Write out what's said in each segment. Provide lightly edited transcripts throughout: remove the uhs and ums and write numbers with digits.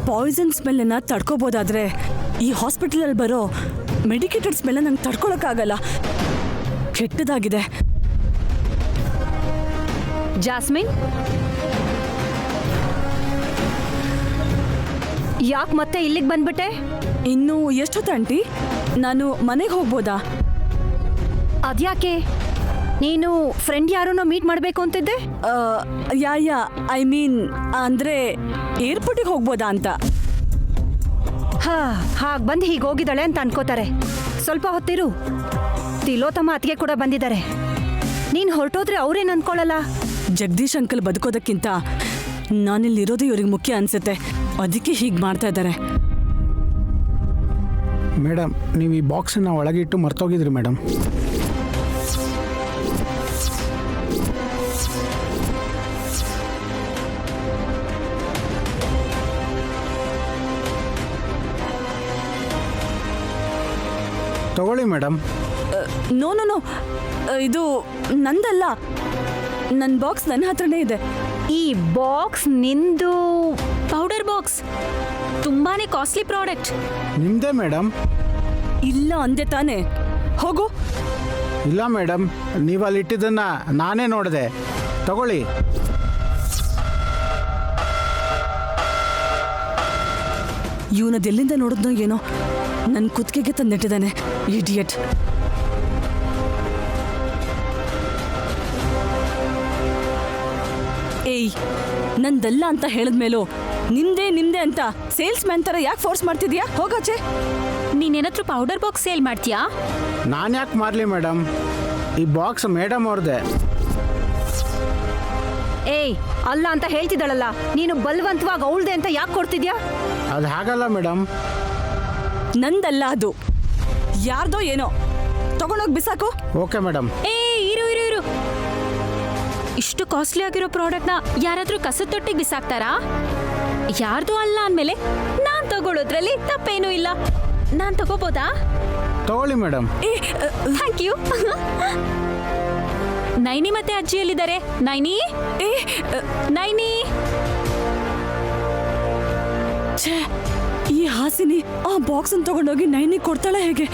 Poisson ಸ್ಮೆಲ್ನ ತಡ್ಕೋಬೋದಾದ್ರೆ ಈ ಹಾಸ್ಪಿಟಲಲ್ಲಿ ಬರೋ ಮೆಡಿಕೇಟೆಡ್ ಸ್ಮೆಲ್ನ ನಂಗೆ ತಡ್ಕೊಳಕ್ಕಾಗಲ್ಲ. ಕೆಟ್ಟದಾಗಿದೆ. ಜಾಸ್ಮಿನ್, ಯಾಕೆ ಮತ್ತೆ ಇಲ್ಲಿಗೆ ಬಂದ್ಬಿಟ್ಟೆ? ಇನ್ನು ಎಷ್ಟೊತ್ತು ಆಂಟಿ? ನಾನು ಮನೆಗೆ ಹೋಗ್ಬೋದಾ? ಅದ್ಯಾಕೆ? ನೀನು ಫ್ರೆಂಡ್ ಯಾರನ್ನೋ ಮೀಟ್ ಮಾಡಬೇಕು ಅಂತಿದ್ದೆ? ಯಾ ಐ ಮೀನ್ ಅಂದರೆ ಏರ್ಪೋರ್ಟಿಗೆ ಹೋಗ್ಬೋದಾ ಅಂತ. ಹಾಗೆ ಬಂದು ಹೀಗೆ ಹೋಗಿದ್ದಾಳೆ ಅಂತ ಅನ್ಕೋತಾರೆ. ಸ್ವಲ್ಪ ಹೊತ್ತಿರು. ತಿಲೋತಮ್ಮ ಅತ್ತಿಗೆ ಕೂಡ ಬಂದಿದ್ದಾರೆ. ನೀನು ಹೊರಟೋದ್ರೆ ಅವ್ರೇನು ಅನ್ಕೊಳ್ಳಲ್ಲ? ಜಗದೀಶ್ ಅಂಕಲ್ ಬದುಕೋದಕ್ಕಿಂತ ನಾನಿಲ್ಲಿರೋದು ಇವ್ರಿಗೆ ಮುಖ್ಯ ಅನ್ಸುತ್ತೆ. ಅದಕ್ಕೆ ಹೀಗೆ ಮಾಡ್ತಾ ಇದ್ದಾರೆ. ಮೇಡಮ್, ನೀವು ಈ ಬಾಕ್ಸನ್ನು ಒಳಗೆ ಇಟ್ಟು ಮರ್ತೋಗಿದ್ರಿ ಮೇಡಮ್. ತಗೊಳ್ಳಿ ಮೇಡಮ್. ನೋ, ಇದು ನಂದಲ್ಲ. ನನ್ನ ಬಾಕ್ಸ್ ನನ್ನ ಹತ್ರನೇ ಇದೆ. ಈ ಬಾಕ್ಸ್ ನಿಂದು? ಪೌಡರ್ ಬಾಕ್ಸ್ ತುಂಬಾನೇ ಕಾಸ್ಟ್ಲಿ ಪ್ರಾಡಕ್ಟ್. ನಿಮ್ಮದೇ ಮೇಡಮ್. ಇಲ್ಲ ಅಂದೆ ತಾನೆ. ಹೋಗು. ಇಲ್ಲ ಮೇಡಮ್, ನೀವು ಅಲ್ಲಿ ಇಟ್ಟಿದ್ದನ್ನು ನಾನೇ ನೋಡಿದೆ. ತಗೊಳ್ಳಿ. ಇವನದೆಲ್ಲಿಂದ ನೋಡಿದ್ನೋ ಏನೋ, ನನ್ನ ಕುತ್ತಿಗೆಗೆ ತಂದಿಟ್ಟಿದ್ದಾನೆ. ಇಡಿಯಟ್. ಏಯ್, ನಂದಲ್ಲ ಅಂತ ಹೇಳಿದ್ಮೇಲೂ ನಿಮ್ದೇ ಅಂತ ಸೇಲ್ಸ್ ಮ್ಯಾನ್ ಥರ ಯಾಕೆ ಫೋರ್ಸ್ ಮಾಡ್ತಿದ್ಯಾ? ಹೋಗಾಚೆ. ನೀನೇನಾದ್ರೂ ಪೌಡರ್ ಬಾಕ್ಸ್ ಸೇಲ್ ಮಾಡ್ತೀಯಾ? ನಾನು ಯಾಕೆ ಮಾರಲಿ ಮೇಡಮ್? ಈ ಬಾಕ್ಸ್ ಮೇಡಮ್ ಅವ್ರದ್ದೆ. ಏಯ್, ಅಲ್ಲ ಅಂತ ಹೇಳ್ತಿದ್ದಾಳಲ್ಲ, ನೀನು ಬಲವಂತವಾಗಿ ಅವಳ್ದೆ ಅಂತ ಯಾಕೆ ಕೊಡ್ತಿದ್ಯಾ? ಅದು ಹಾಗಲ್ಲ ಮೇಡಮ್. ನಂದಲ್ಲ ಅದು, ಯಾರ್ದೋ ಏನೋ. ತಗೊಂಡೋಗಿ ಬಿಸಾಕು. Okay madam. ಇರು ಇಷ್ಟು ಕಾಸ್ಟ್ಲಿ ಆಗಿರೋ ಪ್ರಾಡಕ್ಟ್ನ ಯಾರಾದ್ರೂ ಕಸದ ತೊಟ್ಟಿಗೆ ಬಿಸಾಕ್ತಾರಾ? ಯಾರ್ದು ಅಲ್ಲ ಅಂದ್ಮೇಲೆ ನಾನ್ ತಗೊಳ್ಳೋದ್ರಲ್ಲಿ ತಪ್ಪೇನೂ ಇಲ್ಲ. ನಾನ್ ತಗೋಬೋದಾ? ತಗೊಳ್ಳಿ ಮೇಡಮ್. Thank you. ನೈನಿ ಮತ್ತೆ ಅಜ್ಜಿಯಲ್ಲಿದ್ದಾರೆ. ನೈನಿ, ನೈನಿ. ಈ ಹಾಸಿನಿ ಆ ಬಾಕ್ಸ್ ಅನ್ನು ತಗೊಂಡೋಗಿ ನೈನಿಗೆ ಕೊಡ್ತಾಳೆ ಹೇಗೆ?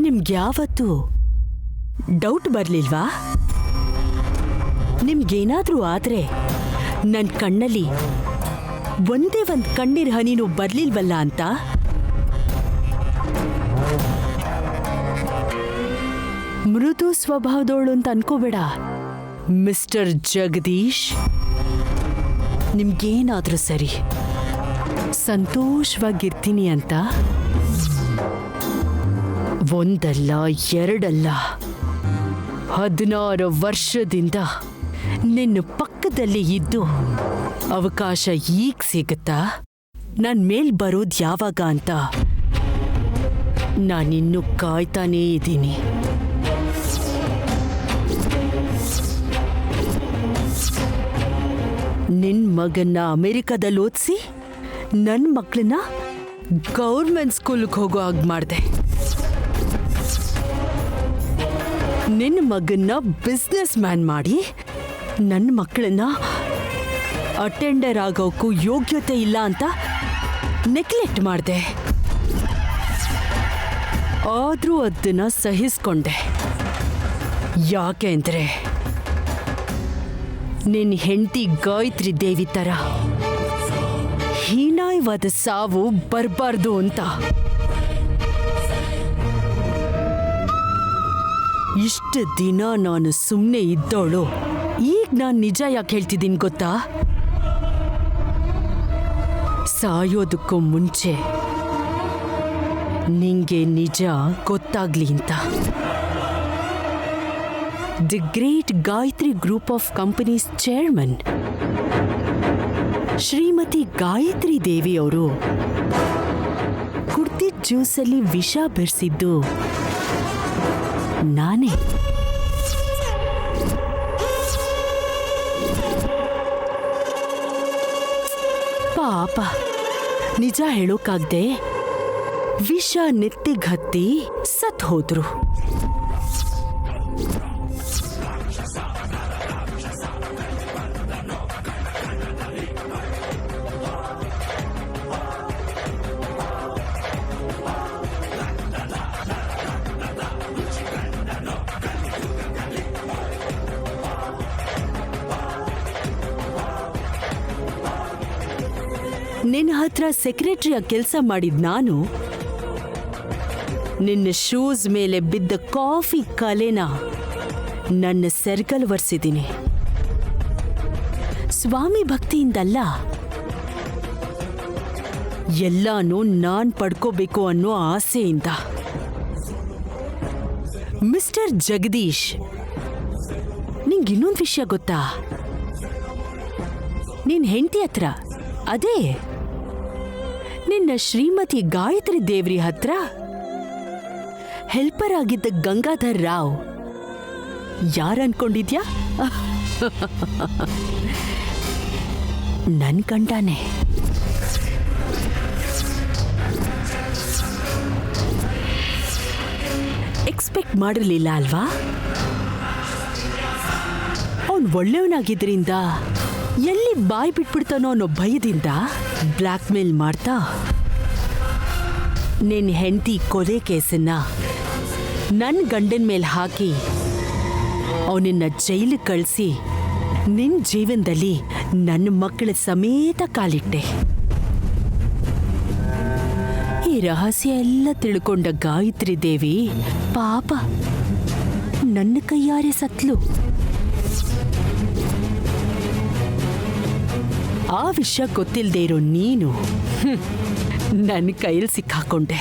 ನಿಮ್ಗ್ಯಾವತ್ತೂ ಡೌಟ್ ಬರ್ಲಿಲ್ವಾ? ನಿಮ್ಗೇನಾದ್ರೂ ಆದ್ರೆ ನನ್ನ ಕಣ್ಣಲ್ಲಿ ಒಂದೇ ಒಂದು ಕಣ್ಣೀರ್ ಹನಿನೂ ಬರ್ಲಿಲ್ವಲ್ಲ ಅಂತ? ಮೃದು ಸ್ವಭಾವದವಳು ಅಂತ ಅನ್ಕೋಬೇಡ ಮಿಸ್ಟರ್ ಜಗದೀಶ್. ನಿಮ್ಗೇನಾದ್ರೂ ಸರಿ, ಸಂತೋಷವಾಗಿರ್ತೀನಿ ಅಂತ ಒಂದಲ್ಲ ಎರಡಲ್ಲ 16 ವರ್ಷದಿಂದ ನಿನ್ನ ಪಕ್ಕದಲ್ಲಿ ಇದ್ದು ಅವಕಾಶ ಈಗ ಸಿಗುತ್ತಾ ನನ್ ಮೇಲ್ ಬರೋದು ಯಾವಾಗ ಅಂತ ನಾನಿನ್ನೂ ಕಾಯ್ತಾನೇ ಇದ್ದೀನಿ. ನಿನ್ ಮಗನ್ನ ಅಮೆರಿಕದಲ್ಲಿ ಓದಿಸಿ ನನ್ನ ಮಕ್ಕಳನ್ನ ಗೌರ್ಮೆಂಟ್ ಸ್ಕೂಲ್ಗೆ ಹೋಗೋ ಹಾಗೆ ಮಾಡಿದೆ. ನಿನ್ನ ಮಗನ್ನ ಬಿಸ್ನೆಸ್ ಮ್ಯಾನ್ ಮಾಡಿ ನನ್ನ ಮಕ್ಕಳನ್ನ ಅಟೆಂಡರ್ ಆಗೋಕ್ಕೂ ಯೋಗ್ಯತೆ ಇಲ್ಲ ಅಂತ ನೆಗ್ಲೆಕ್ಟ್ ಮಾಡಿದೆ. ಆದರೂ ಅದನ್ನ ಸಹಿಸ್ಕೊಂಡೆ. ಯಾಕೆ ಅಂದರೆ ನಿನ್ನ ಹೆಂಡತಿ ಗಾಯತ್ರಿ ದೇವಿ ಥರ ಹೀನಾಯವಾದ ಸಾವು ಬರಬಾರ್ದು ಅಂತ. ಇಷ್ಟು ದಿನ ನಾನು ಸುಮ್ಮನೆ ಇದ್ದವಳು ಈಗ ನಾನು ನಿಜ ಯಾಕೆ ಹೇಳ್ತಿದ್ದೀನಿ ಗೊತ್ತಾ? ಸಾಯೋದಕ್ಕೂ ಮುಂಚೆ ನಿಂಗೆ ನಿಜ ಗೊತ್ತಾಗ್ಲಿ ಅಂತ. The great Gayatri group of companies chairman Shrimati Gayatri Devi ಅವರು ಕುಡ್ದಿದ್ದ ಜ್ಯೂಸಲ್ಲಿ ವಿಷ ಬೆರೆಸಿದ್ದು ನಾನೇ. ಪಾಪ ನಿಜ ಹೇಳೋಕಾಗ್ದೆ ವಿಷ ನೆತ್ತಿಗ್ ಹತ್ತಿ ಸತ್ ಹೋದ್ರು. ನಿನ್ನ ಹತ್ರ ಸೆಕ್ರೆಟರಿಯ ಕೆಲಸ ಮಾಡಿದ ನಾನು ನಿನ್ನ ಶೂಸ್ ಮೇಲೆ ಬಿದ್ದ ಕಾಫಿ ಕಲೆನ ನನ್ನ ಸೆರ್ಗಲ್ ಒರೆಸಿದ್ದೀನಿ. ಸ್ವಾಮಿ ಭಕ್ತಿಯಿಂದಲ್ಲ, ಎಲ್ಲಾನು ನಾನ್ ಪಡ್ಕೋಬೇಕು ಅನ್ನೋ ಆಸೆಯಿಂದ. ಮಿಸ್ಟರ್ ಜಗದೀಶ್, ನಿಂಗೆ ಇನ್ನೊಂದು ವಿಷಯ ಗೊತ್ತಾ? ನಿನ್ನ ಹೆಂಡತಿ ಹತ್ರ, ಅದೇ ನಿನ್ನ ಶ್ರೀಮತಿ ಗಾಯತ್ರಿ ದೇವ್ರಿ ಹತ್ರ ಹೆಲ್ಪರ್ ಆಗಿದ್ದ ಗಂಗಾಧರ್ ರಾವ್ ಯಾರು ಅನ್ಕೊಂಡಿದ್ಯಾ? ನನ್ ಗಂಡನೇ. ಎಕ್ಸ್ಪೆಕ್ಟ್ ಮಾಡಿರ್ಲಿಲ್ಲ ಅಲ್ವಾ? ಅವನ್ ಒಳ್ಳೆಯವನಾಗಿದ್ರಿಂದ ಎಲ್ಲಿ ಬಾಯಿ ಬಿಟ್ಬಿಡ್ತಾನೋ ಅನ್ನೋ ಭಯದಿಂದ ಬ್ಲ್ಯಾಕ್ ಮೇಲ್ ಮಾಡ್ತಾ ನಿನ್ನ ಹೆಂಡತಿ ಕೊಲೆ ಕೇಸನ್ನ ನನ್ನ ಗಂಡನ ಮೇಲೆ ಹಾಕಿ ಅವನನ್ನ ಜೈಲಿಗೆ ಕಳಿಸಿ ನಿನ್ನ ಜೀವನದಲ್ಲಿ ನನ್ನ ಮಕ್ಕಳ ಸಮೇತ ಕಾಲಿಟ್ಟೆ. ಈ ರಹಸ್ಯ ಎಲ್ಲ ತಿಳ್ಕೊಂಡ ಗಾಯತ್ರಿ ದೇವಿ ಪಾಪ ನನ್ನ ಕೈಯಾರೆ ಸತ್ಲು. ಆ ವಿಷಯ ಗೊತ್ತಿಲ್ಲದೆ ಇರೋ ನೀನು ನನ್ನ ಕೈಯಲ್ಲಿ ಸಿಕ್ಕಾಕೊಂಡೆ.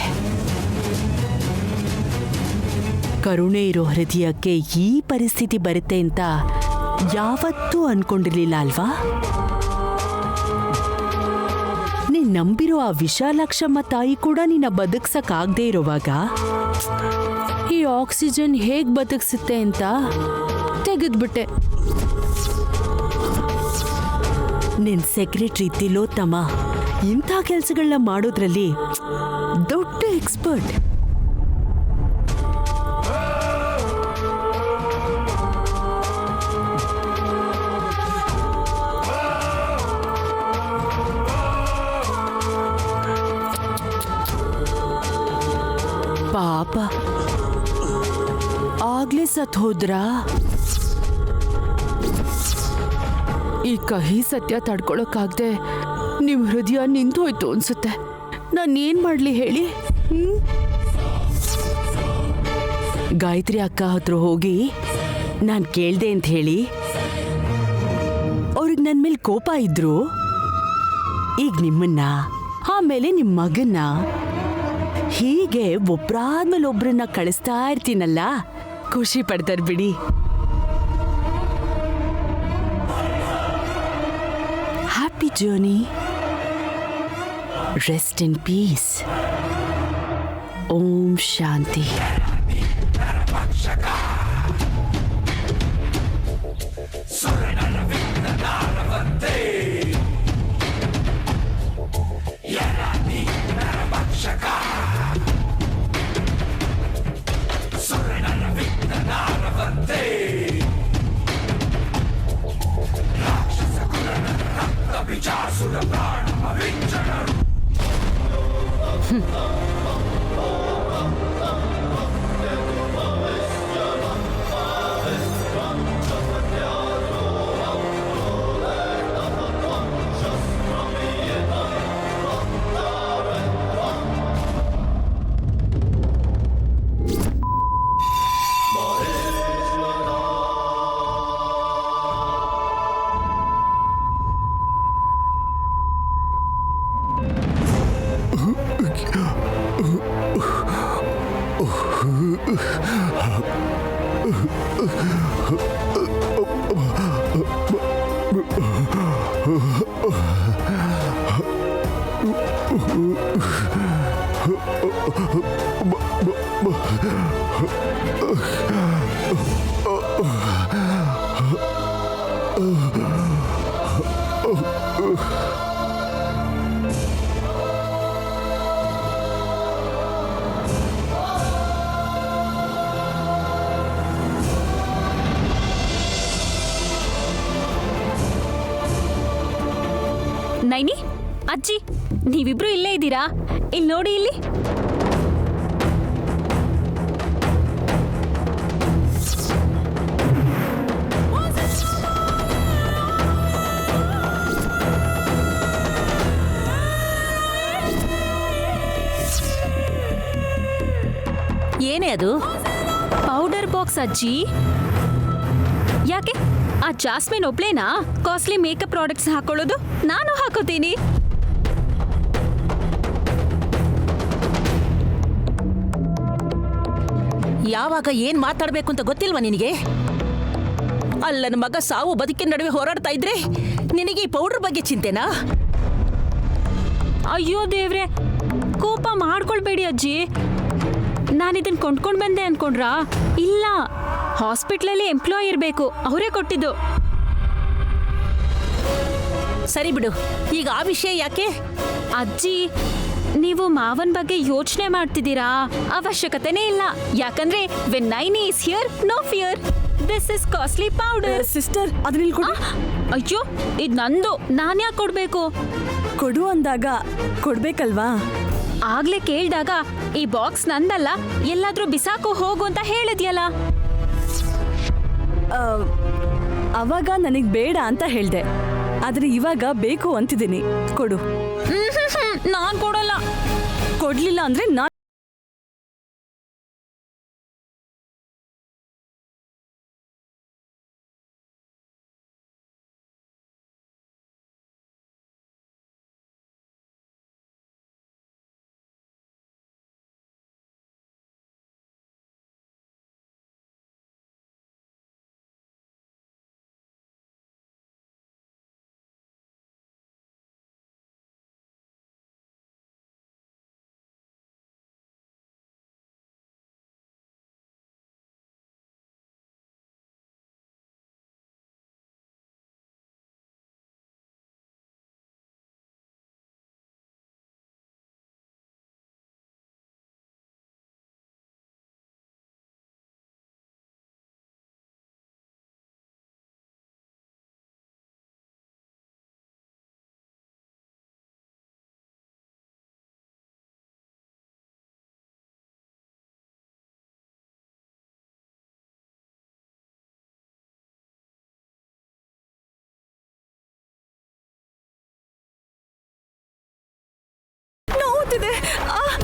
ಕರುಣೆ ಇರೋ ಹೃದಯಕ್ಕೆ ಈ ಪರಿಸ್ಥಿತಿ ಬರುತ್ತೆ ಅಂತ ಯಾವತ್ತೂ ಅನ್ಕೊಂಡಿರ್ಲಿಲ್ಲ ಅಲ್ವಾ? ನೀನ್ ನಂಬಿರೋ ಆ ವಿಶಾಲಾಕ್ಷಮ್ಮ ತಾಯಿ ಕೂಡ ನಿನ್ನ ಬದುಕ್ಸಕ್ಕಾಗದೇ ಇರುವಾಗ ಈ ಆಕ್ಸಿಜನ್ ಹೇಗ್ ಬದುಕ್ಸುತ್ತೆ ಅಂತ ತೆಗೆದ್ಬಿಟ್ಟೆ. ನಿನ್ ಸೆಕ್ರೆಟರಿ ತಿಲೋತ್ತಮ ಇಂಥ ಕೆಲಸಗಳನ್ನ ಮಾಡೋದ್ರಲ್ಲಿ ದೊಡ್ಡ ಎಕ್ಸ್ಪರ್ಟ್. ಪಾಪ ಆಗ್ಲೇ ಸತ್ ಹೋದ್ರಾ? ಈ ಕಹಿ ಸತ್ಯ ತಡ್ಕೊಳಕ್ಕಾಗ್ದೆ ನಿಮ್ ಹೃದಯ ನಿಂತೋಯ್ತು ಅನ್ಸುತ್ತೆ. ನಾನೇನ್ ಮಾಡ್ಲಿ ಹೇಳಿ? ಗಾಯತ್ರಿ ಅಕ್ಕ ಹತ್ರ ಹೋಗಿ ನಾನ್ ಕೇಳ್ದೆ ಅಂತ ಹೇಳಿ ಅವ್ರಿಗೆ ನನ್ ಮೇಲೆ ಕೋಪ ಇದ್ರು. ಈಗ ನಿಮ್ಮನ್ನ, ಆಮೇಲೆ ನಿಮ್ ಮಗನ್ನ, ಹೀಗೆ ಒಬ್ರಾದ್ಮೇಲೆ ಒಬ್ರನ್ನ ಕಳಿಸ್ತಾ ಇರ್ತೀನಲ್ಲ, ಖುಷಿ ಪಡ್ತಾರ ಬಿಡಿ. Happy journey. Rest in peace. Om Shanti. Suranaravinda Naravate. Naini, ಅಜ್ಜಿ, ನೀವಿಬ್ರು ಇಲ್ಲೇ ಇದ್ದೀರಾ? ಇಲ್ಲಿ ನೋಡಿ, ಇಲ್ಲಿ ಏನೇ ಅದು? ಪೌಡರ್ ಬಾಕ್ಸ್ ಅಜ್ಜಿ. ಯಾಕೆ ಆ ಜಾಸ್ಮಿನ್ ಒಬ್ಳೇನಾ ಕಾಸ್ಟ್ಲಿ ಮೇಕಪ್ ಪ್ರಾಡಕ್ಟ್ಸ್ ಹಾಕೊಳ್ಳೋದು? ನಾನು ಹಾಕೋತೀನಿ. ಯಾವಾಗ ಏನ್ ಮಾತಾಡ್ಬೇಕು ಅಂತ ಗೊತ್ತಿಲ್ವಾ ನಿನಗೆ? ಅಲ್ಲನ ಮಗ ಸಾವು ಬದುಕಿನ ನಡುವೆ ಹೋರಾಡ್ತಾ ಇದ್ರೆ ನಿನಗೆ ಈ ಪೌಡರ್ ಬಗ್ಗೆ ಚಿಂತೆನಾ? ಅಯ್ಯೋ ದೇವ್ರೆ, ಕೋಪ ಮಾಡ್ಕೊಳ್ಬೇಡಿ ಅಜ್ಜಿ. ನಾನಿದನ್ ಕೊಂಡ್ಕೊಂಡ್ ಬಂದೆ ಅನ್ಕೊಂಡ್ರಾ? ಇಲ್ಲ, ಹಾಸ್ಪಿಟ್ಲಲ್ಲಿ ಎಂಪ್ಲಾಯ್ ಇರಬೇಕು, ಅವರೇ ಕೊಟ್ಟಿದ್ದು. ಸರಿ ಬಿಡು, ಈಗ ಆ ವಿಷಯ ಯಾಕೆ? ಅಜ್ಜಿ, ನೀವು ಮಾವನ್ ಬಗ್ಗೆ ಯೋಚನೆ ಮಾಡ್ತಿದ್ದೀರಾ? ಅವಶ್ಯಕತೆನೇ ಇಲ್ಲ. ಯಾಕಂದ್ರೆ when Naini is here, no fear. This is costly powder. Sister ಅದನ್ನ ಇಲ್ಲಿ ಕೊಡು. ಅಯ್ಯೋ, ಇದ್ ನಂದು, ನಾನ್ ಯಾಕೆ ಕೊಡ್ಬೇಕು? ಕೊಡು ಅಂದಾಗ ಕೊಡ್ಬೇಕಲ್ವಾ? ಆಗ್ಲೇ ಕೇಳ್ದಾಗ ಈ ಬಾಕ್ಸ್ ನಂದಲ್ಲ, ಎಲ್ಲಾದ್ರೂ ಬಿಸಾಕೋ ಹೋಗು ಅಂತ ಹೇಳಿದ್ಯಲ್ಲ. ಅವಾಗ ನನಗ್ ಬೇಡ ಅಂತ ಹೇಳ್ದೆ, ಆದ್ರೆ ಇವಾಗ ಬೇಕು ಅಂತಿದ್ದೀನಿ. ಕೊಡು. ನಾನ್ ಕೊಡಲ್ಲ. ಕೊಡ್ಲಿಲ್ಲ ಅಂದ್ರೆ ನಾನ್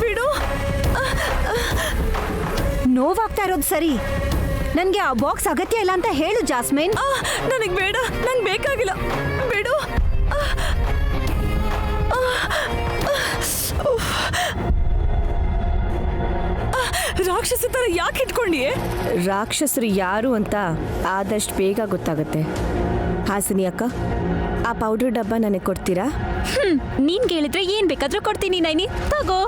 ಬಿಡು. ನೋವಾಗ್ತಾ ಇರೋದು ಸರಿ. ನನ್ಗೆ ಆ ಬಾಕ್ಸ್ ಅಗತ್ಯ ಇಲ್ಲ ಅಂತ ಹೇಳು ಜಾಸ್ಮಿನ್. ನನಗ್ ಬೇಡ, ನಂಗೆ ಬೇಕಾಗಿಲ್ಲ, ಬಿಡು. ರಾಕ್ಷಸ ತರ ಯಾಕೆ ಇಟ್ಕೊಂಡಿಯೇ? ರಾಕ್ಷಸರು ಯಾರು ಅಂತ ಆದಷ್ಟು ಬೇಗ ಗೊತ್ತಾಗುತ್ತೆ. ಹಾಸಿನಿ ಅಕ್ಕ, ಆ ಪೌಡರ್ ಡಬ್ಬ ನನಗೆ ಕೊಡ್ತೀರಾ? ನೀನ್ ಕೇಳಿದ್ರೆ ಏನ್ ಬೇಕಾದ್ರೂ ಕೊಡ್ತೀನಿ ನೈನಿ, ತಗೋ.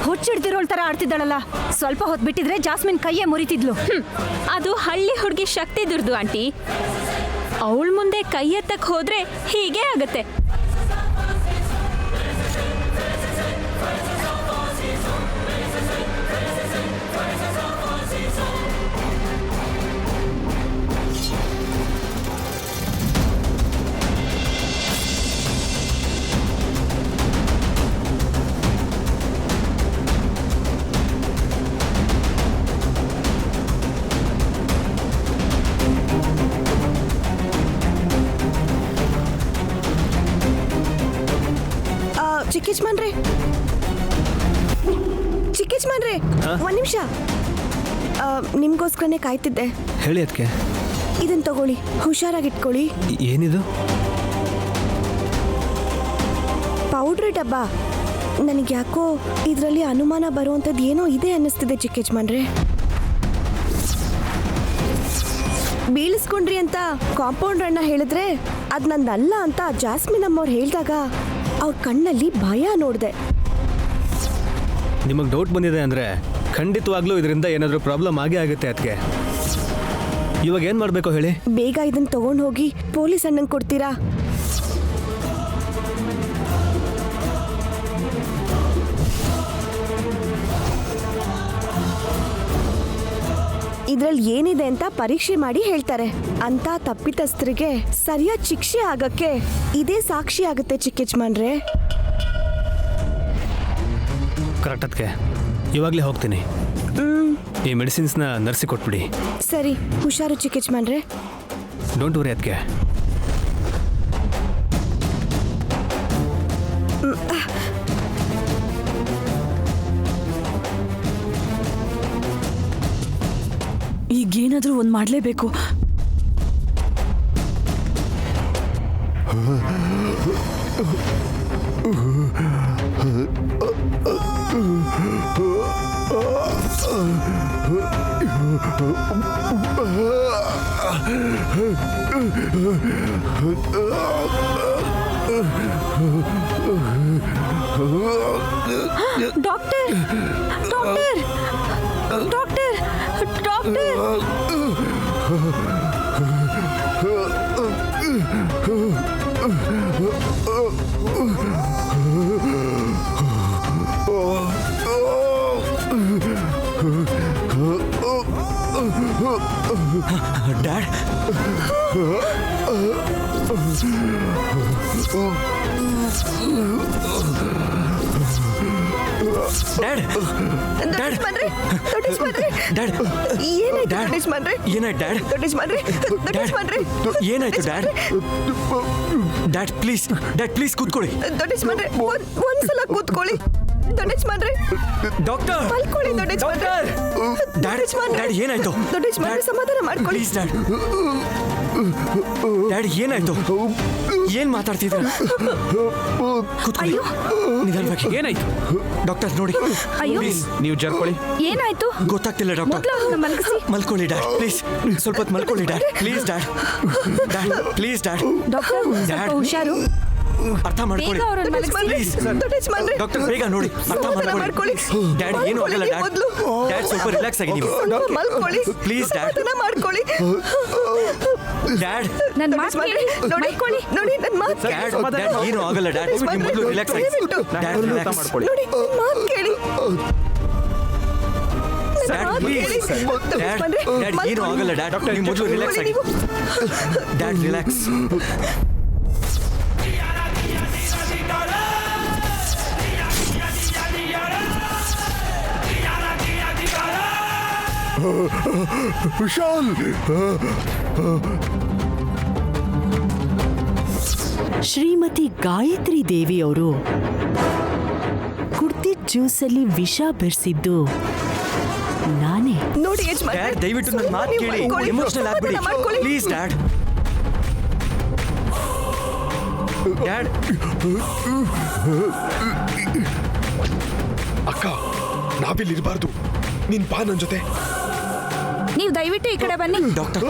ಹುಚ್ಚಿಡ್ತಿರೋಳ್ ತರ ಆಡ್ತಿದ್ದಾಳಲ್ಲ, ಸ್ವಲ್ಪ ಹೊತ್ತು ಬಿಟ್ಟಿದ್ರೆ ಜಾಸ್ಮಿನ್ ಕೈಯೇ ಮುರಿತಿದ್ಲು. ಅದು ಹಳ್ಳಿ ಹುಡುಗಿ ಶಕ್ತಿ ದುರ್ದು ಆಂಟಿ. ಅವಳ ಮುಂದೆ ಕೈ ಎತ್ತಕ್ ಹೋದ್ರೆ ಹೀಗೆ ಆಗತ್ತೆ. ಚಿಕ್ಕೇಜ್ಮನ್ರೆ ಒಂದ್ ನಿಮಿಷ, ನಿಮ್ಗೋಸ್ಕರನೇ ಕಾಯ್ತಿದ್ದೆ. ಹೇಳಿ ಅದಕ್ಕೆ. ಇದನ್ನ ತಗೊಳ್ಳಿ, ಹುಷಾರಾಗಿಟ್ಕೊಳ್ಳಿ. ಏನಿದು? ಪೌಡ್ರ್ ಡಬ್ಬ. ನನಗೆ ಯಾಕೋ ಇದರಲ್ಲಿ ಅನುಮಾನ ಬರುವಂಥದ್ದು ಏನೋ ಇದೆ ಅನ್ನಿಸ್ತಿದೆ ಚಿಕ್ಕೇಜ್ಮನ್ರೆ. ಬೀಳಿಸ್ಕೊಂಡ್ರಿ ಅಂತ ಕಾಂಪೌಂಡರ್ ಅಣ್ಣ ಹೇಳಿದ್ರೆ ಅದು ನಂದಲ್ಲ ಅಂತ ಜಾಸ್ಮಿನ್ ಅಮ್ಮವ್ರು ಹೇಳಿದಾಗ ಅವ್ರ ಕಣ್ಣಲ್ಲಿ ಭಯ ನೋಡಿದೆ. ನಿಮಗೆ ಡೌಟ್ ಬಂದಿದೆ ಅಂದರೆ ಖಂಡಿತವಾಗ್ಲೂ ಇದರಿಂದ ಏನಾದರೂ ಪ್ರಾಬ್ಲಮ್ ಆಗೇ ಆಗುತ್ತೆ ಅದಕ್ಕೆ. ಇವಾಗ ಏನು ಮಾಡಬೇಕು ಹೇಳಿ? ಬೇಗ ಇದನ್ನ ತಗೊಂಡು ಹೋಗಿ ಪೊಲೀಸ್ ಅಣ್ಣಂಗೆ ಕೊಡ್ತೀರಾ? ಇದ್ರಲ್ಲಿ ಏನಿದೆ ಅಂತ ಪರೀಕ್ಷೆ ಮಾಡಿ ಹೇಳ್ತಾರೆ. ಅಂತ ತಪ್ಪಿತಸ್ಥರಿಗೆ ಸರಿಯಾದ ಶಿಕ್ಷೆ ಆಗಕ್ಕೆ ಇದೇ ಸಾಕ್ಷಿ ಆಗುತ್ತೆ ಚಿಕ್ಕೇಜ್ಮನ್ರೆ. ಕರೆಕ್ಟ್ ಅದಕ್ಕೆ. ಇವಾಗಲೇ ಹೋಗ್ತೀನಿ. ಈ ಮೆಡಿಸಿನ್ಸ್ನ ನರ್ಸಿ ಕೊಟ್ಬಿಡಿ. ಸರಿ, ಹುಷಾರು ಚಿಕ್ಕೇಜ್ಮನ್ರೆ. ಡೋಂಟ್ ವರಿ ಅದಕ್ಕೆ. ಈಗೇನಾದ್ರೂ ಒಂದು ಮಾಡಲೇಬೇಕು. Doctor, doctor, doctor, doctor. Dad, dad, dad, dad, ಏನಾಯ್ತು ಡ್ಯಾಡ್? ಏನಾಯ್ತು dad? Dad please, dad please ಕೂತ್ಕೊಳ್ಳಿ. ಒಂದ್ಸಲ ಕೂತ್ಕೊಳ್ಳಿ. ಡಾಕ್ಟರ್, ಮಲ್ಕೊಳ್ಳಿ. ಡಾಕ್ಟರ್, ಡ್ಯಾಡ್, ಡ್ಯಾಡ್ ಏನಾಯ್ತು? ಸಮಾಧಾನ ಮಾಡ್ಕೊಳ್ಳಿ. Please dad. ಡ್ಯಾಡ್ ಏನಾಯ್ತು? ಏನ್ ಮಾತಾಡ್ತಿದ್ರ? ಕೂತ್ಕೊಳ್ಳಿ. ನಿಧಾನವಾಗಿ. ಏನಾಯ್ತು? ಡಾಕ್ಟರ್ ನೋಡಿ, ಪ್ಲೀಸ್ ನೀವು ಜರ್ಕೊಳ್ಳಿ. ಏನಾಯ್ತು? ಗೊತ್ತಾಗ್ತಿಲ್ಲ ಡಾಕ್ಟರ್. ಮಲ್ಕೊಳ್ಳಿ ಡ್ಯಾಡ್, ಪ್ಲೀಸ್ ಸ್ವಲ್ಪ ಹೊತ್ತು ಮಲ್ಕೊಳ್ಳಿ dad. Please dad, dad please dad. Doctor, dad ಹುಷಾರು. ಅರ್ಥ ಮಾಡ್ಕೊಳ್ಳಿ ಪ್ಲೀಸ್. ಡಾಕ್ಟರ್ ಬೇಗ ನೋಡಿ, ಅರ್ಥ ಮಾಡ್ಕೊಳ್ಳಿ. ಡ್ಯಾಡ್ ಏನು ಆಗಲ್ಲ ಡ್ಯಾಡ್. ಡ್ಯಾಡ್ ಸ್ವಲ್ಪ ರಿಲ್ಯಾಕ್ಸ್ ಆಗಿ ನೀವು. Please dad. ಡ್ಯಾಡ್, ನನ್ನ ಮಾತು ಕೇಳಿ. ಮಲ್ಕೊಳ್ಳಿ. ನೋಡಿ ನನ್ನ ಮಾತು ಡ್ಯಾಡ್ ಏನು ಆಗಲ್ಲ ಡ್ಯಾಡ್. ನೀವು ಮೊದಲು ರಿಲ್ಯಾಕ್ಸ್ ಆಗಿ. ಡ್ಯಾಡ್ ರಿಲ್ಯಾಕ್ಸ್ ಮಾಡ್ಕೊಳ್ಳಿ. ನೋಡಿ ಮಾತು ಕೇಳಿ. Dad please. ಡ್ಯಾಡ್, ಡ್ಯಾಡ್ ಏನು ಆಗಲ್ಲ ಡ್ಯಾಡ್. ನೀವು ಮೊದಲು ರಿಲ್ಯಾಕ್ಸ್ ಆಗಿ. Dad relax. ವಿಶಾಲ್, ಶ್ರೀಮತಿ ಗಾಯತ್ರಿ ದೇವಿಯವರು ಕುಡ್ದಿದ್ದ ಜ್ಯೂಸಲ್ಲಿ ವಿಷ ಬೆರೆಸಿದ್ದು ನಾನೇ. ನೋಡಿ ಡ್ಯಾಡ್ ದಯವಿಟ್ಟು ನನ್ನ ಮಾತು ಕೇಳಿ. ಎಮೋಷನಲ್ ಆಗ್ಬಿಡಿ ಪ್ಲೀಸ್ ಡ್ಯಾಡ್. ಡ್ಯಾಡ್, ಅಕ್ಕ ನಾವಿಲ್ಲಿರಬಾರ್ದು. ನೀನ್ ಬಾ ನನ್ನ ಜೊತೆ. ನೀವು ದಯವಿಟ್ಟು ಈ ಕಡೆ ಬನ್ನಿ. Doctor,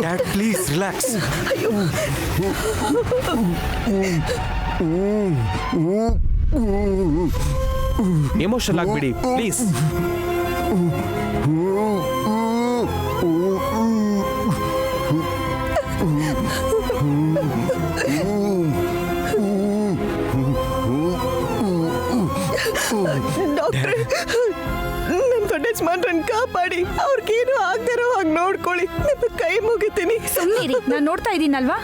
dad please relax. Emotional ಆಗ್ಬಿಡಿ ಪ್ಲೀಸ್. ಯಜಮಾನ್ರನ್ನ ಕಾಪಾಡಿ ಅವ್ರಿಗೇನು ಆಗ್ದಿರೋ ಹಾಗೆ ನೋಡ್ಕೊಳ್ಳಿ, ನಿಮ್ಮ ಕೈ ಮುಗಿತೀನಿ. ಸುಮ್ಮನಿರಿ, ನಾನು ನೋಡ್ತಾ ಇದ್ದೀನಲ್ವಾ.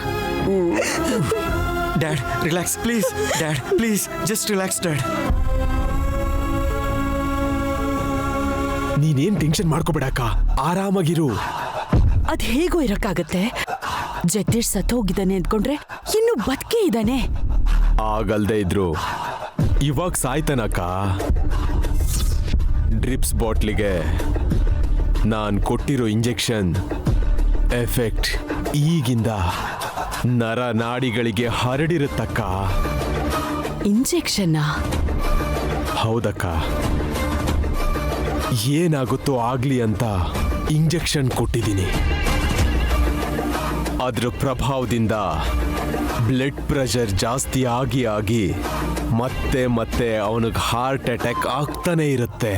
Dad relax please. Dad please just relax dad. ನೀನೇನ್ ಟೆನ್ಷನ್ ಮಾಡ್ಕೋಬೇಡಕ್ಕ, ಆರಾಮಾಗಿರು. ಅದ್ ಹೇಗೋ ಇರಕ್ಕಾಗತ್ತೆ? ಜಗದೀಶ್ ಸತ್ತೋಗಿದ್ದಾನೆ ಅಂದ್ಕೊಂಡ್ರೆ ಇನ್ನು ಬದುಕೇ ಇದ್ದಾನೆ. ಆಗಲ್ದೇ ಇದ್ರು ಇವಾಗ ಸಾಯ್ತಾನಕ್ಕ. ಡ್ರಿಪ್ಸ್ ಬಾಟ್ಲಿಗೆ ನಾನು ಕೊಟ್ಟಿರೋ ಇಂಜೆಕ್ಷನ್ ಎಫೆಕ್ಟ್ ಈಗಿಂದ ನರ ನಾಡಿಗಳಿಗೆ ಹರಡಿರುತ್ತಕ್ಕ. ಇಂಜೆಕ್ಷನ್? ಹೌದಕ್ಕ, ಏನಾಗುತ್ತೋ ಆಗ್ಲಿ ಅಂತ ಇಂಜೆಕ್ಷನ್ ಕೊಟ್ಟಿದ್ದೀನಿ. ಅದ್ರ ಪ್ರಭಾವದಿಂದ ಬ್ಲಡ್ ಪ್ರೆಷರ್ ಜಾಸ್ತಿ ಆಗಿ ಆಗಿ ಮತ್ತೆ ಮತ್ತೆ ಅವನಿಗೆ ಹಾರ್ಟ್ ಅಟ್ಯಾಕ್ ಆಗ್ತಾನೆ ಇರುತ್ತೆ.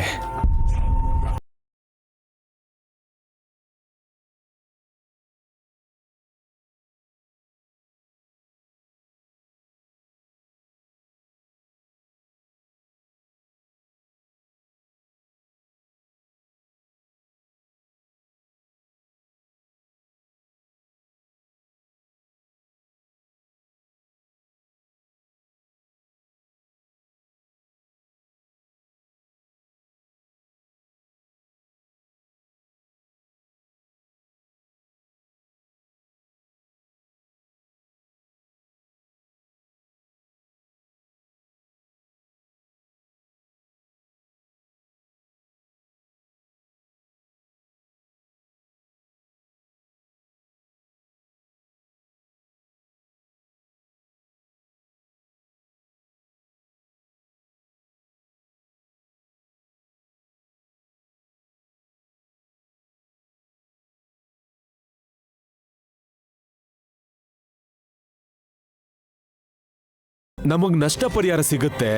ನಮಗ್ ನಷ್ಟ ಪರಿಹಾರ ಸಿಗುತ್ತೆ,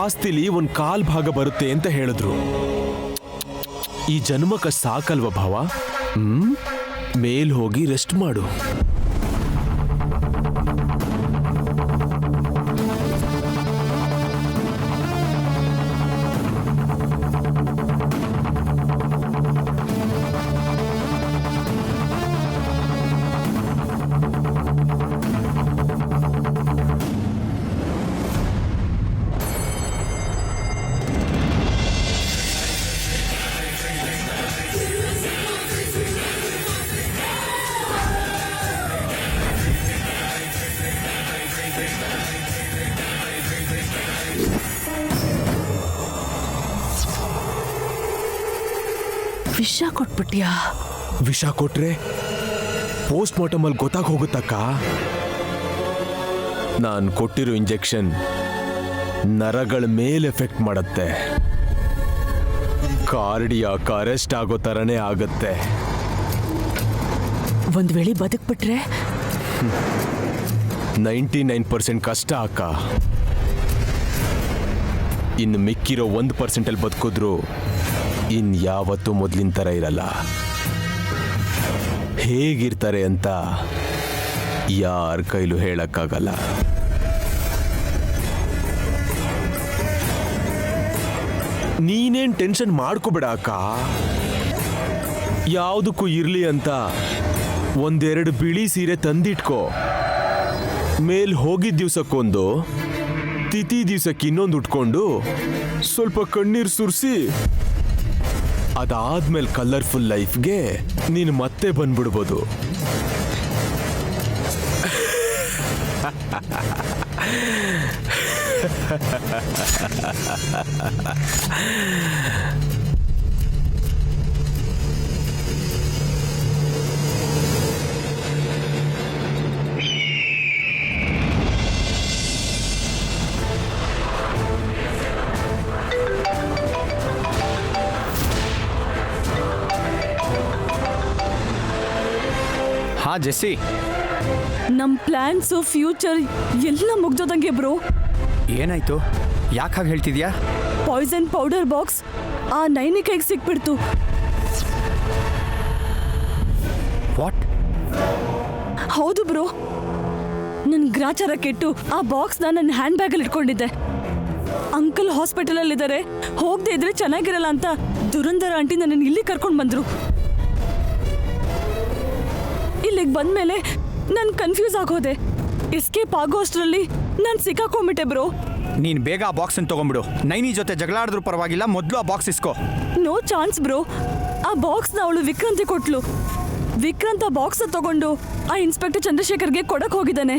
ಆಸ್ತಿಲಿ ಒಂದ್ ಕಾಲ್ ಭಾಗ ಬರುತ್ತೆ ಅಂತ ಹೇಳಿದ್ರು. ಈ ಜನ್ಮಕ್ಕ ಸಾಕಲ್ವ ಭಾವ? ಮೇಲ್ ಹೋಗಿ ರೆಸ್ಟ್ ಮಾಡು. ವಿಷ ಕೊಟ್ಬಿಟ್ಯಾ? ವಿಷ ಕೊಟ್ರೆ ಪೋಸ್ಟ್ ಮಾರ್ಟಮ್ ಅಲ್ಲಿ ಗೊತ್ತಾಗ ಹೋಗುತ್ತಕ್ಕ. ನಾನು ಕೊಟ್ಟಿರೋ ಇಂಜೆಕ್ಷನ್ ನರಗಳ ಮೇಲೆ ಎಫೆಕ್ಟ್ ಮಾಡುತ್ತೆ. ಕಾರ್ಡಿಯಾಕ್ ಅರೆಸ್ಟ್ ಆಗೋ ತರನೇ ಆಗತ್ತೆ. ಒಂದ್ ವೇಳೆ ಬದುಕ್ಬಿಟ್ರೆ 99% ಕಷ್ಟ ಅಕ್ಕ. ಇನ್ನು ಮಿಕ್ಕಿರೋ 1% ಅಲ್ಲಿ ಬದುಕಿದ್ರು ಇನ್ಯಾವತ್ತೂ ಮೊದಲಿನ ಥರ ಇರಲ್ಲ. ಹೇಗಿರ್ತಾರೆ ಅಂತ ಯಾರ ಕೈಲೂ ಹೇಳಕ್ಕಾಗಲ್ಲ. ನೀನೇನ್ ಟೆನ್ಷನ್ ಮಾಡ್ಕೋಬೇಡ ಅಕ್ಕ. ಯಾವುದಕ್ಕೂ ಇರ್ಲಿ ಅಂತ ಒಂದೆರಡು ಬಿಳಿ ಸೀರೆ ತಂದಿಟ್ಕೋ. ಮೇಲ್ ಹೋಗಿದ್ದ ದಿವ್ಸಕ್ಕೊಂದು, ತಿಥಿ ದಿವ್ಸಕ್ಕೆ ಇನ್ನೊಂದು ಉಟ್ಕೊಂಡು ಸ್ವಲ್ಪ ಕಣ್ಣೀರು ಸುರಿಸಿ ಅದಾದ್ಮೇಲೆ ಕಲರ್ಫುಲ್ ಲೈಫ್ಗೆ ನೀನು ಮತ್ತೆ ಬಂದ್ಬಿಡ್ಬೋದು. ಹಾ ಜೆಸ್ಸಿ, ನಮ್ ಪ್ಲಾನ್ಸ್ ಫ್ಯೂಚರ್ ಎಲ್ಲ ಮುಗ್ದೋದಂಗೆ ಬ್ರೋ. ಏನಾಯ್ತು? ಯಾಕೆ ಹಾಗೆ ಹೇಳ್ತಿದ್ಯಾ? ಪಾಯ್ಸನ್ ಪೌಡರ್ ಬಾಕ್ಸ್ ಆ ನೈನಿ ಕೈಗೆ ಸಿಕ್ಬಿಡ್ತು. ವಾಟ್? ಹೌದು ಬ್ರೋ, ನನ್ ಗ್ರಾಚಾರ ಕೆಟ್ಟು ಆ ಬಾಕ್ಸ್ನ ನನ್ನ ಹ್ಯಾಂಡ್ ಬ್ಯಾಗಲ್ಲಿ ಇಟ್ಕೊಂಡಿದ್ದೆ. ಅಂಕಲ್ ಹಾಸ್ಪಿಟಲ್ ಅಲ್ಲಿ ಇದ್ದಾರೆ, ಹೋಗದೆ ಇದ್ರೆ ಚೆನ್ನಾಗಿರಲ್ಲ ಅಂತ ದುರಂಧರ ಆಂಟಿ ನನ್ನ ಇಲ್ಲಿ ಕರ್ಕೊಂಡು ಬಂದ್ರು. ಇಲ್ಲಿಗೆ ಬಂದ್ಮೇಲೆ ನಾನು ಕನ್ಫ್ಯೂಸ್ ಆಗೋದೆ. ಎಸ್ಕೇಪ್ ಆಗೋ ಅಷ್ಟರಲ್ಲಿ ನಾನು ಸಿಕ್ಕಾಕೊಂಡ್ಬಿಟ್ಟೆ ಬ್ರೋ. ನೀನು ಬೇಗ ಆ ಬಾಕ್ಸನ್ನು ತೊಗೊಂಬಿಡು. ನೈನಿ ಜೊತೆ ಜಗಳ ಆಡಿದ್ರು ಪರವಾಗಿಲ್ಲ, ಮೊದಲು ಆ ಬಾಕ್ಸ್ ಇಸ್ಕೋ. No chance bro. ಆ ಬಾಕ್ಸ್ನ ಅವಳು ವಿಕ್ರಾಂತಿ ಕೊಟ್ಲು. ವಿಕ್ರಾಂತ್ ಆ ಬಾಕ್ಸ್ ತಗೊಂಡು ಆ ಇನ್ಸ್ಪೆಕ್ಟರ್ ಚಂದ್ರಶೇಖರ್ಗೆ ಕೊಡಕ್ ಹೋಗಿದ್ದಾನೆ.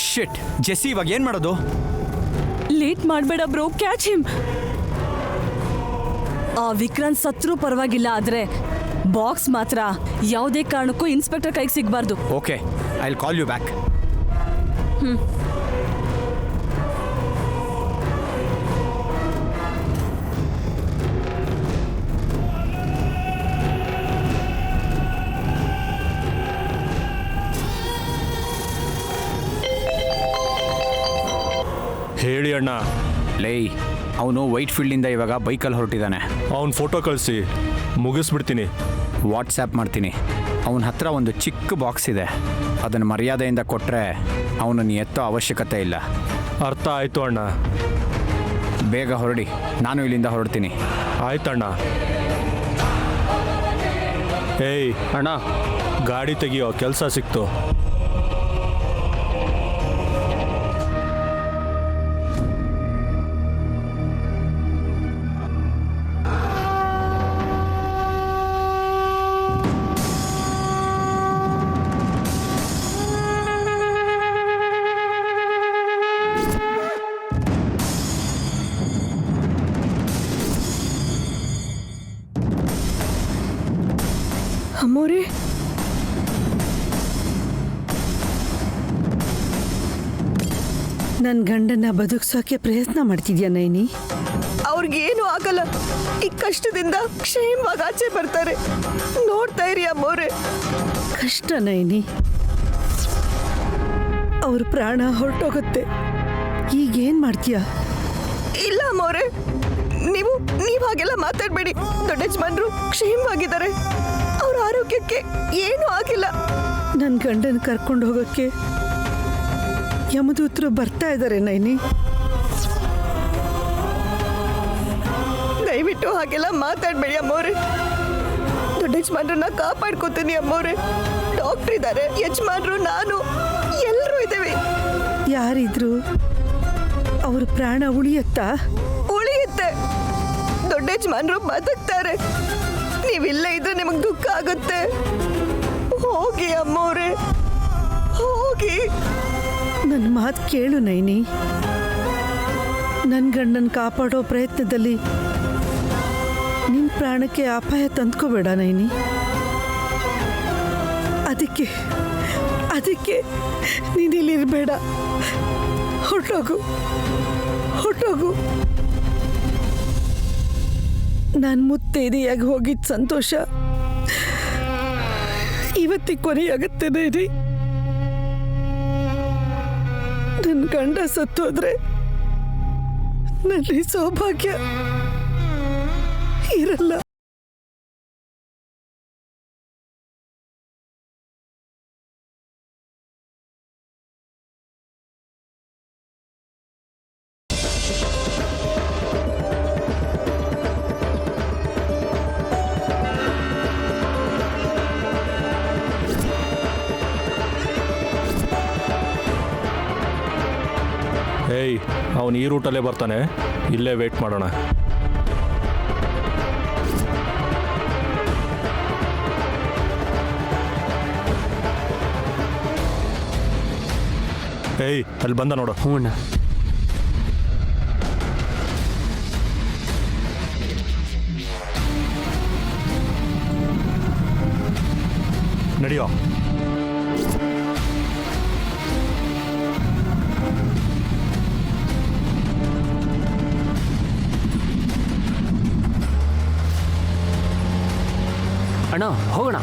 ಶಿಟ್, ಜೆಸ್ಸಿ ಇವಾಗ ಏನು ಮಾಡೋದು? ಲೇಟ್ ಮಾಡಬೇಡ ಬ್ರೋ, ಕ್ಯಾಚ್ ಹಿಮ್. ಆ ವಿಕ್ರಾಂತ್ ಸತ್ರು ಪರವಾಗಿಲ್ಲ, ಆದ್ರೆ ಬಾಕ್ಸ್ ಮಾತ್ರ ಯಾವುದೇ ಕಾರಣಕ್ಕೂ ಇನ್ಸ್ಪೆಕ್ಟರ್ ಕೈಗೆ ಸಿಗಬಾರ್ದು. Okay, I will call you back. ಹೇಳಿ ಅಣ್ಣ. ಲೇ, ಅವನು ವೈಟ್ ಫೀಲ್ಡಿಂದ ಇವಾಗ ಬೈಕಲ್ಲಿ ಹೊರಟಿದ್ದಾನೆ. ಅವನ ಫೋಟೋ ಕಳಿಸಿ, ಮುಗಿಸ್ಬಿಡ್ತೀನಿ. ವಾಟ್ಸ್ಯಾಪ್ ಮಾಡ್ತೀನಿ. ಅವನ ಹತ್ರ ಒಂದು ಚಿಕ್ಕ ಬಾಕ್ಸ್ ಇದೆ, ಅದನ್ನು ಮರ್ಯಾದೆಯಿಂದ ಕೊಟ್ಟರೆ ಅವನನ್ನು ಎತ್ತೋ ಅವಶ್ಯಕತೆ ಇಲ್ಲ. ಅರ್ಥ ಆಯ್ತು ಅಣ್ಣ. ಬೇಗ ಹೊರಡಿ, ನಾನು ಇಲ್ಲಿಂದ ಹೊರಡ್ತೀನಿ. ಆಯ್ತಣ್ಣ. ಏಯ್ ಅಣ್ಣ, ಗಾಡಿ ತೆಗಿಯೋ, ಕೆಲಸ ಸಿಕ್ತು. ಅಮ್ಮೋರೆ, ನನ್ನ ಗಂಡನ ಬದುಕ್ಸೋಕೆ ಪ್ರಯತ್ನ ಮಾಡ್ತಿದ್ಯಾ ನೈನಿ? ಅವ್ರಿಗೇನು ಆಗಲ್ಲ. ಈ ಕಷ್ಟದಿಂದ ಕ್ಷೇಮವಾಗಿ ಆಚೆ ಬರ್ತಾರೆ. ನೋಡ್ತಾ ಇರಿ ಅಮ್ಮೋರೆ. ಕಷ್ಟ ನೈನಿ, ಅವ್ರ ಪ್ರಾಣ ಹೊರಟೋಗುತ್ತೆ. ಈಗೇನ್ ಮಾಡ್ತೀಯಾ? ಇಲ್ಲ ಅಮ್ಮೋರೆ, ನೀವು ಹಾಗೆಲ್ಲ ಮಾತಾಡ್ಬೇಡಿ. ದೊಡ್ಡ ಯಜಮಾನ್ರು ಕ್ಷೇಮವಾಗಿದ್ದಾರೆ. ಅವ್ರ ಆರೋಗ್ಯಕ್ಕೆ ಏನೂ ಆಗಿಲ್ಲ. ನನ್ನ ಗಂಡನ ಕರ್ಕೊಂಡು ಹೋಗೋಕ್ಕೆ ಯಮದೂತರು ಬರ್ತಾ ಇದ್ದಾರೆ ನೈನಿ. ದಯವಿಟ್ಟು ಹಾಗೆಲ್ಲ ಮಾತಾಡ್ಬೇಡಿ ಅಮ್ಮೋರೆ. ದೊಡ್ಡ ಯಜಮಾನ್ರನ್ನ ಕಾಪಾಡ್ಕೋತೀನಿ ಅಮ್ಮೋರೆ. ಡಾಕ್ಟರ್ ಇದ್ದಾರೆ, ಯಜಮಾನ್ರು, ನಾನು ಎಲ್ಲರೂ ಇದ್ದೇವೆ. ಯಾರಿದ್ರು ಅವ್ರ ಪ್ರಾಣ ಉಳಿಯತ್ತಾ? ಉಳಿಯುತ್ತೆ. ದೊಡ್ಡ ಯಜಮಾನ್ರು ಬದುಕ್ತಾರೆ. ನೀವಿಲ್ಲ ಇದ್ರೆ ನಿಮಗೆ ದುಃಖ ಆಗುತ್ತೆ. ಹೋಗಿ ಅಮ್ಮೋರೆ, ಹೋಗಿ. ನನ್ನ ಮಾತು ಕೇಳು ನೈನಿ. ನನ್ನ ಗಂಡನ ಕಾಪಾಡೋ ಪ್ರಯತ್ನದಲ್ಲಿ ನಿನ್ನ ಪ್ರಾಣಕ್ಕೆ ಅಪಾಯ ತಂದ್ಕೋಬೇಡ ನೈನಿ. ಅದಕ್ಕೆ ನೀನಿಲ್ಲಿರಬೇಡ. ಹೊರಟೋಗು. ನಾನು ಮುತ್ತೈದೆಯಾಗಿ ಹೋಗಿದ್ದ ಸಂತೋಷ ಇವತ್ತಿಗೆ ಕೊನೆಯಾಗತ್ತೆ ನೈನಿ. ನನ್ನ ಗಂಡ ಸತ್ತೋದ್ರೆ ನನ್ನ ಸೌಭಾಗ್ಯ ಇರಲ್ಲ. ಏಯ್, ಅವನು ಈ ರೂಟಲ್ಲೇ ಬರ್ತಾನೆ, ಇಲ್ಲೇ ವೇಟ್ ಮಾಡೋಣ. ಏಯ್, ಅಲ್ಲಿ ಬಂದ ನೋಡು. ಹ್ಞೂ ಅಣ್ಣ. ನಡೆಯೋ. ಅಣ್ಣ, ಹೋಗೋಣ.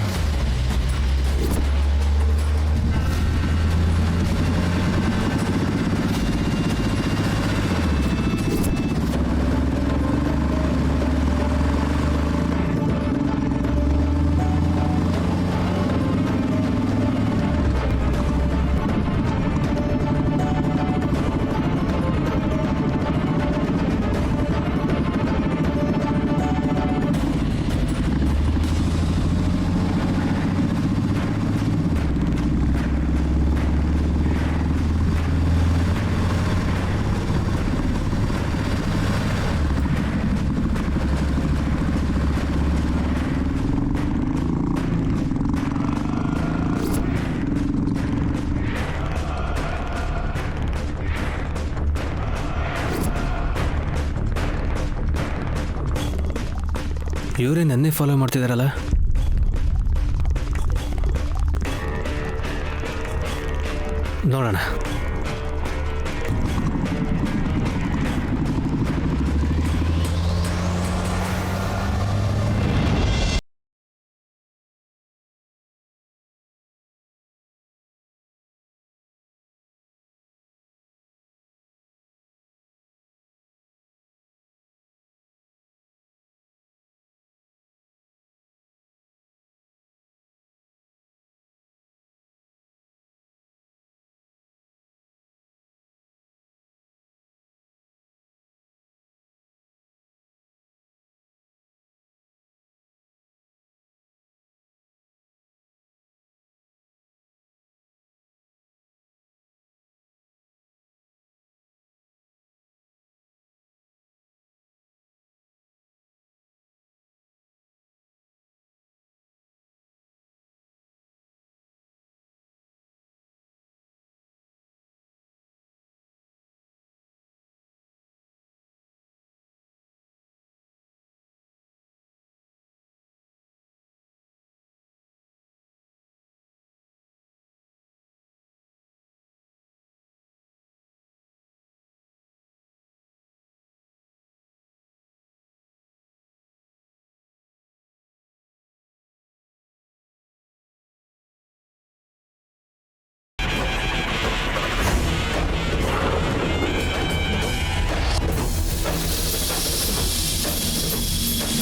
ಇವರೇ ನನ್ನೇ ಫಾಲೋ ಮಾಡ್ತಿದಾರಲ್ಲ. ನೋಡೋಣ.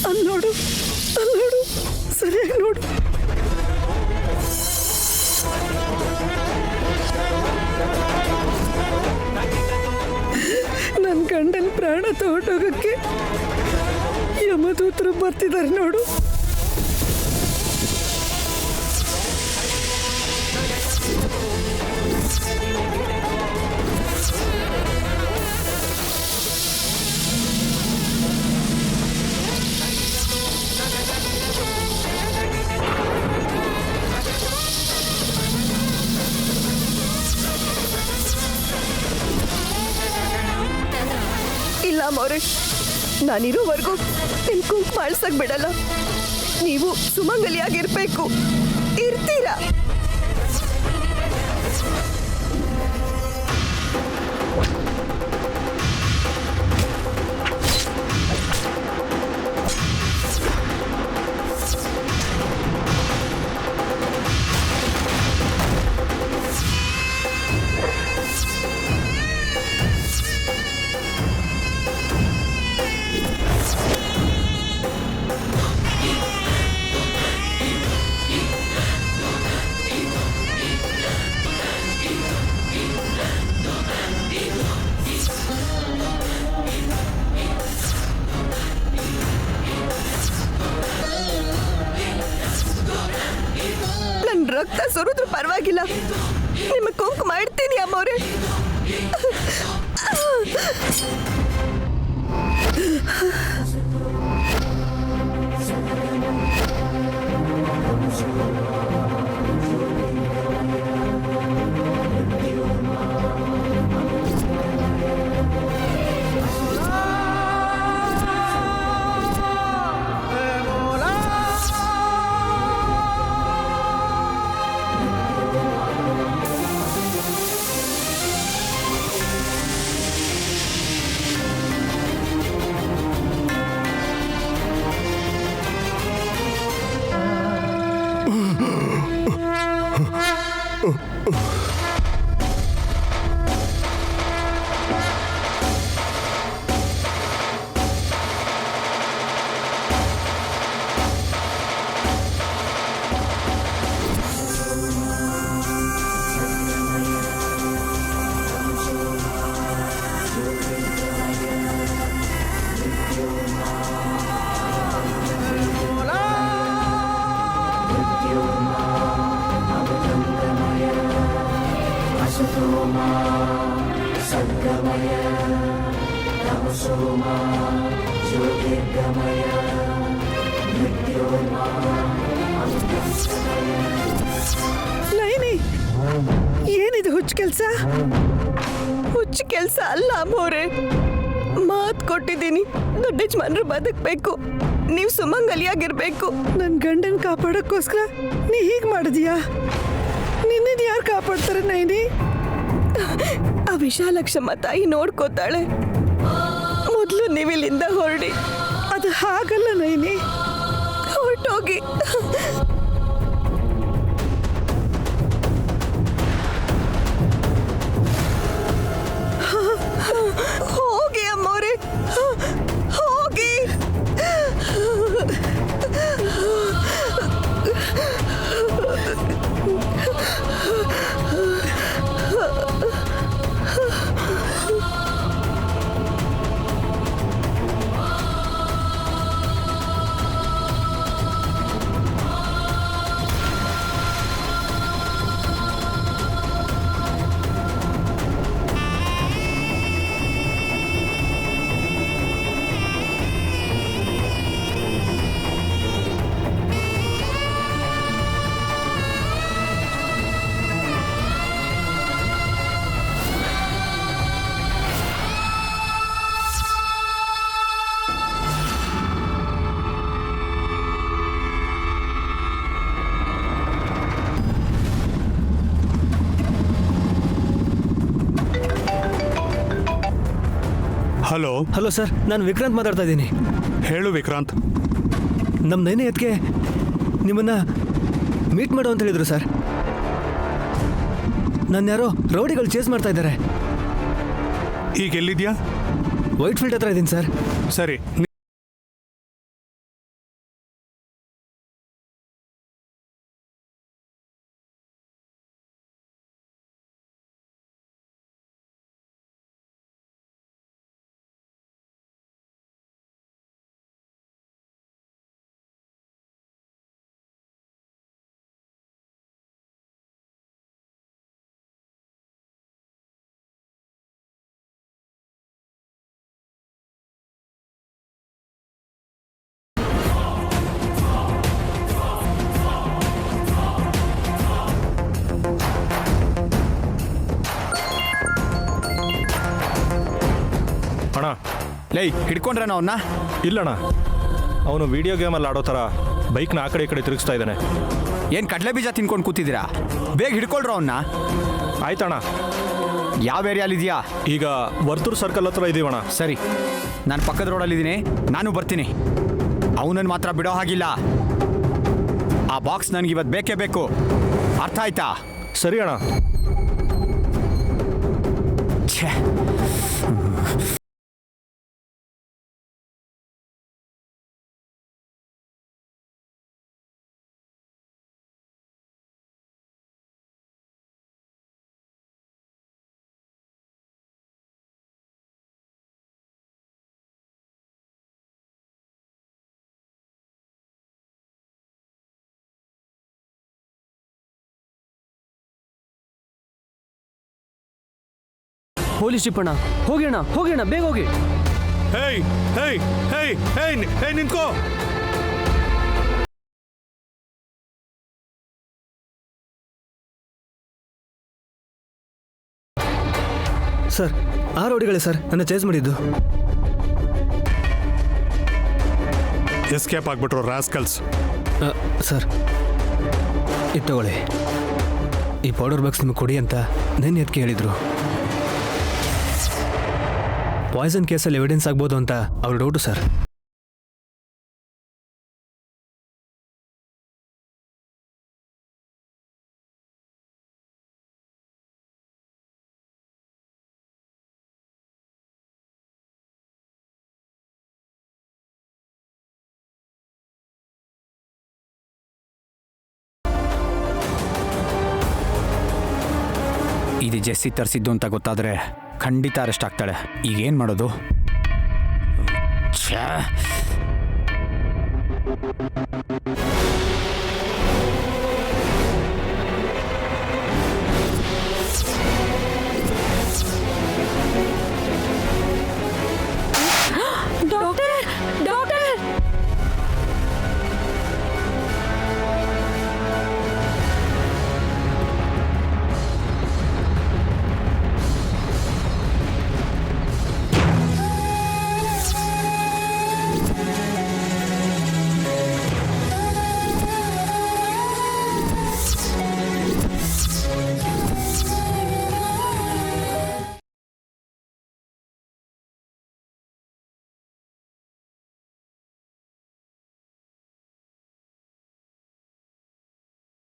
ಅಲ್ಲೋಡು ಅಲ್ಲೋಡು, ಸರಿಯಾಗಿ ನೋಡು. ನನ್ನ ಗಂಡನ ಪ್ರಾಣ ತಗೊಂಡೋಗಕ್ಕೆ ಯಮದೂತರು ಬರ್ತಿದ್ದಾರೆ ನೋಡು. ಇಲ್ಲ ಮೋರೆ, ನಾನಿರೋವರೆಗೂ ನಿಮ್ ಕುಂಕುಮ ಅಳ್ಸಕ್ ಬಿಡಲ್ಲ. ನೀವು ಸುಮಂಗಲಿಯಾಗಿರ್ಬೇಕು. ಇರ್ತೀರಾ? ರಕ್ತ ಸುರಿದ್ರು ಪರವಾಗಿಲ್ಲ, ನಿಮ್ಮ ಕುಂಕುಮ ಇಡ್ತೀನಿ ಅಮ್ಮವ್ರೆ. ಲೈನಿ, ಏನಿದು ಹುಚ್ಚ ಕೆಲಸ? ಹುಚ್ಚ ಕೆಲಸ ಅಲ್ಲ ಅಮ್ಮೋರೆ. ಮಾತು ಕೊಟ್ಟಿದ್ದೀನಿ. ದೊಡ್ಡ ಯಜಮಾನ್ರು ಬದುಕಬೇಕು, ನೀವು ಸುಮಂಗಲಿಯಾಗಿರ್ಬೇಕು. ನನ್ನ ಗಂಡನ ಕಾಪಾಡೋಕ್ಕೋಸ್ಕರ ನೀ ಹೀಗೆ ಮಾಡಿದ್ಯಾ? ನಿನ್ನದು ಯಾರು ಕಾಪಾಡ್ತಾರೆ ನೈನಿ? ಆ ವಿಶಾಲಕ್ಷಮ್ಮ ತಾಯಿ ನೋಡ್ಕೋತಾಳೆ. ಮೊದಲು ನೀವಿಲ್ಲಿಂದ ಹೊರಡಿ. ಅದು ಹಾಗಲ್ಲ ನೈನಿ. ಹೊರಟೋಗಿ. ಹೋಗಿ ಅಮ್ಮೋರೆ, ಹೋಗಿ. ಹಲೋ ಹಲೋ ಸರ್, ನಾನು ವಿಕ್ರಾಂತ್ ಮಾತಾಡ್ತಾ ಇದ್ದೀನಿ. ಹೇಳು ವಿಕ್ರಾಂತ್. ನಮ್ಮ ನೈನೇ ಅದಕ್ಕೆ ನಿಮ್ಮನ್ನ ಮೀಟ್ ಮಾಡು ಅಂತ ಹೇಳಿದ್ರು ಸರ್. ನನ್ನ ಯಾರೋ ರೌಡಿಗಳು ಚೇಸ್ ಮಾಡ್ತಾ ಇದ್ದಾರೆ. ಈಗ ಎಲ್ಲಿದ್ಯಾ? ವೈಟ್ ಫೀಲ್ಡ್ ಹತ್ರ ಇದ್ದೀನಿ ಸರ್. ಸರಿ. ಅಣ್ಣ ಲೈ ಹಿಡ್ಕೊಂಡ್ರೆ ಅವನ್ನ? ಇಲ್ಲಣ್ಣ, ಅವನು ವಿಡಿಯೋ ಗೇಮಲ್ಲಿ ಆಡೋ ಥರ ಬೈಕ್ನ ಆ ಕಡೆ ಈ ಕಡೆ ತಿರುಗಿಸ್ತಾ ಇದ್ದಾನೆ. ಏನು ಕಡಲೆ ಬೀಜ ತಿನ್ಕೊಂಡು ಕೂತಿದ್ದೀರಾ? ಬೇಗ ಹಿಡ್ಕೊಳ್ರು ಅವನ್ನ. ಆಯ್ತಣ್ಣ. ಯಾವ ಏರಿಯಾಲಿದೆಯಾ? ಈಗ ವರ್ತೂರ್ ಸರ್ಕಲ್ ಹತ್ರ ಇದೀವಣ್ಣ. ಸರಿ, ನಾನು ಪಕ್ಕದ ರೋಡಲ್ಲಿದ್ದೀನಿ, ನಾನು ಬರ್ತೀನಿ. ಅವನನ್ನು ಮಾತ್ರ ಬಿಡೋ ಹಾಗಿಲ್ಲ. ಆ ಬಾಕ್ಸ್ ನನಗೆ ಇವತ್ತು ಬೇಕೇ ಬೇಕು, ಅರ್ಥ ಆಯ್ತಾ? ಸರಿ ಅಣ್ಣ. ಛೇ, ಪೊಲೀಸ್ ಜಿಪ್ ಅಣ್ಣ, ಹೋಗಿ ಅಣ್ಣ, ಹೋಗಿ ಅಣ್ಣ, ಬೇಗ ಹೋಗಿ. ಹೇಯ್ ಹೇಯ್ ಹೇಯ್ ಹೇಯ್ ಹೇಯ್ ನಿಂತ್ಕೋ. ಸರ್, ಆ ರೌಡಿಗಳೇ ಸರ್ ನನ್ನ ಚೇಸ್ ಮಾಡಿದ್ದು. ಎಸ್ಕೇಪ್ ಆಗ್ಬಿಟ್ರು ರಾಸ್ಕಲ್ಸ್. ಸರ್, ಇದು ತಗೊಳ್ಳಿ. ಈ ಪೌಡರ್ ಬಾಕ್ಸ್ ನಿಮಗೆ ಕೊಡಿ ಅಂತ ನೆನ್ನೆ ಅದಕ್ಕೆ ಹೇಳಿದರು. ಪಾಯ್ಸನ್ ಕೇಸಲ್ಲಿ ಎವಿಡೆನ್ಸ್ ಆಗ್ಬೋದು ಅಂತ ಅವ್ರ ಡೌಟು ಸರ್. ಇದು ಜೆಸ್ಸಿ ತರಿಸಿದ್ದು ಅಂತ ಗೊತ್ತಾದರೆ ಖಂಡಿತ ಅರೆಸ್ಟ್ ಆಗ್ತಾಳೆ. ಈಗೇನು ಮಾಡೋದು? ಛೇ,